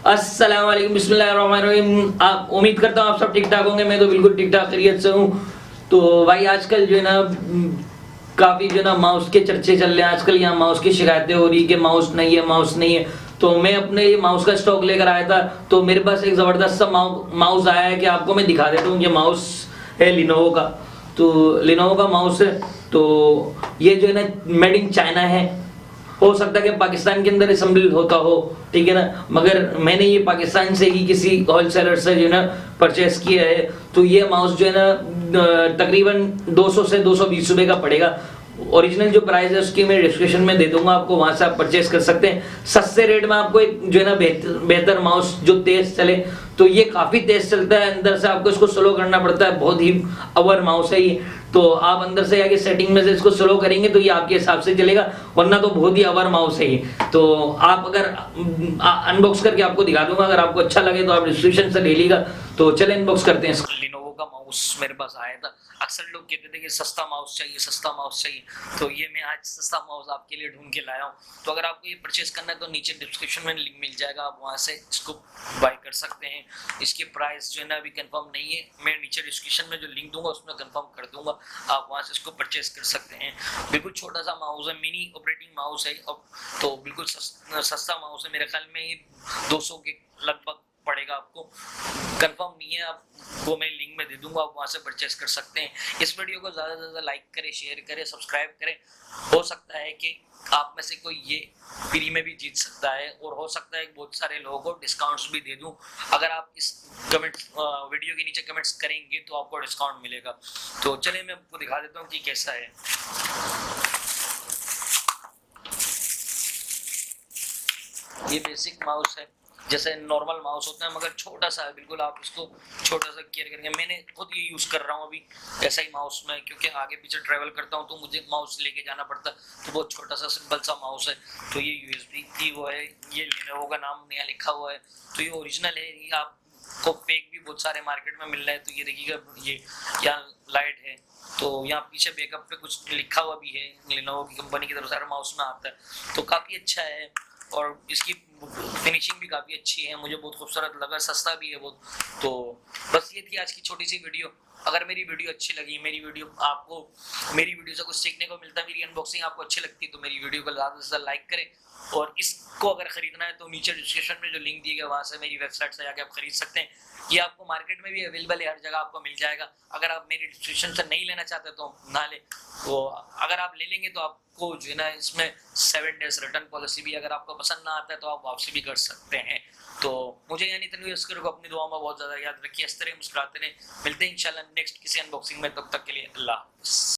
अस्सलाम वालेकुम, बिस्मिल्लाहिर्रहमानिर्रहीम। आप उम्मीद करता हूँ आप सब ठीक ठाक होंगे। मैं तो बिल्कुल ठीक ठाक खैरियत से हूँ। तो भाई आजकल जो है ना काफ़ी जो है ना माउस के चर्चे चल रहे हैं। आजकल यहाँ माउस की शिकायतें हो रही कि माउस नहीं है, माउस नहीं है। तो मैं अपने ये माउस का स्टॉक लेकर आया था। तो मेरे पास एक ज़बरदस्त सा माउस आया है कि आपको मैं दिखा देता हूँ। ये माउस है लिनोवो का। तो लिनोवो का माउस है। तो ये जो है ना मेड इन चाइना है। हो सकता है कि पाकिस्तान के अंदर असेंबल होता हो, ठीक है ना, मगर मैंने ये पाकिस्तान से ही किसी होलसेलर से जो है ना परचेस किया है। तो ये माउस जो है ना तकरीबन 200 से 220 रुपए का पड़ेगा। ओरिजिनल जो प्राइस है उसकी मैं डिस्क्रिप्शन में दे दूंगा आपको, वहां से आप परचेस कर सकते हैं सस्ते रेट में। आपको एक जो है ना बेहतर माउस जो तेज चले, तो ये काफी तेज चलता है। अंदर से आपको इसको स्लो करना पड़ता है, बहुत ही अवर माउस है ये। तो आप अंदर से आगे सेटिंग में से इसको स्लो करेंगे तो ये आपके हिसाब से चलेगा, वरना तो बहुत ही अवर माउस है ये। तो आप अगर अनबॉक्स करके आपको दिखा दूंगा, अगर आपको अच्छा लगे तो आप डिस्क्रिप्शन से ले लीजिएगा। तो चले अनबॉक्स करते हैं। लिनोवो का माउस मेरे पास आया था। अक्सर लोग कहते थे कि सस्ता माउस चाहिए, सस्ता माउस चाहिए। तो ये मैं आज सस्ता माउस आपके लिए ढूंढ के लाया हूँ। तो अगर आपको ये परचेस करना है तो नीचे डिस्क्रिप्शन में लिंक मिल जाएगा, आप वहां से इसको बाय कर सकते हैं। इसकी प्राइस जो है ना अभी कंफर्म नहीं है, मैं नीचे डिस्क्रिप्शन में जो लिंक दूंगा उसमें कंफर्म कर दूंगा, आप वहां से इसको परचेस कर सकते हैं। बिल्कुल छोटा सा माउस है, मिनी ऑपरेटिंग माउस है। तो बिल्कुल सस्ता माउस है। मेरे ख्याल में ये 200 के लगभग पड़ेगा आपको, कंफर्म नहीं है। आपको मैं लिंक में दे दूंगा, आप वहां से परचेस कर सकते हैं। इस वीडियो को ज्यादा से ज्यादा लाइक करें, शेयर करें, सब्सक्राइब करें। हो सकता है कि आप में से कोई ये फ्री में भी जीत सकता है, और हो सकता है बहुत सारे लोगों को डिस्काउंट्स भी दे दूं। अगर आप इस वीडियो के नीचे कमेंट्स करेंगे तो आपको डिस्काउंट मिलेगा। तो चलिए मैं आपको दिखा देता हूँ कि कैसा है। ये बेसिक माउस है, जैसे नॉर्मल माउस होता है, मगर छोटा सा है बिल्कुल। आप इसको छोटा सा केयर करेंगे। मैंने खुद ये यूज कर रहा हूँ अभी ऐसा ही माउस में, क्योंकि आगे पीछे ट्रैवल करता हूँ तो मुझे माउस लेके जाना पड़ता है। तो बहुत छोटा सा सिंपल सा माउस है। तो ये यूएसबी की वो है, ये लेनोवो का नाम नया लिखा हुआ है। तो ये ओरिजिनल है। ये आपको फेक भी बहुत सारे मार्केट में मिल रहा है। तो ये देखिएगा, ये यहाँ लाइट है, तो यहाँ पीछे बैकअप पे कुछ लिखा हुआ भी है, लेनोवो की कंपनी की तरफ से हर माउस में आता है। तो काफी अच्छा है, और इसकी फिनिशिंग भी काफ़ी अच्छी है, मुझे बहुत खूबसूरत लगा, सस्ता भी है बहुत। तो बस ये थी आज की छोटी सी वीडियो। अगर मेरी वीडियो अच्छी लगी, मेरी वीडियो से कुछ सीखने को मिलता है, मेरी अनबॉक्सिंग आपको अच्छी लगती है, तो मेरी वीडियो को ज़्यादा से ज़्यादा लाइक करें। और इसको अगर खरीदना है तो नीचे डिस्क्रिप्शन में जो लिंक दिया गया वहाँ से मेरी वेबसाइट से जाके आप खरीद सकते हैं। ये आपको मार्केट में भी अवेलेबल है, हर जगह आपको मिल जाएगा। अगर आप मेरी डिस्क्रिप्शन से नहीं लेना चाहते तो ना ले। तो अगर आप ले लेंगे तो आपको जो है ना इसमें 7 डेज रिटर्न पॉलिसी भी, अगर आपको पसंद ना आता है तो आप वापसी भी कर सकते हैं। तो मुझे यानी तनवीर अस्कर को अपनी दुआओं में बहुत ज़्यादा याद रखिए। इस तरह मुस्कुराते रहे। मिलते हैं इंशाल्लाह नेक्स्ट किसी अनबॉक्सिंग में। तब तक के लिए अल्लाह हाफ़िज़।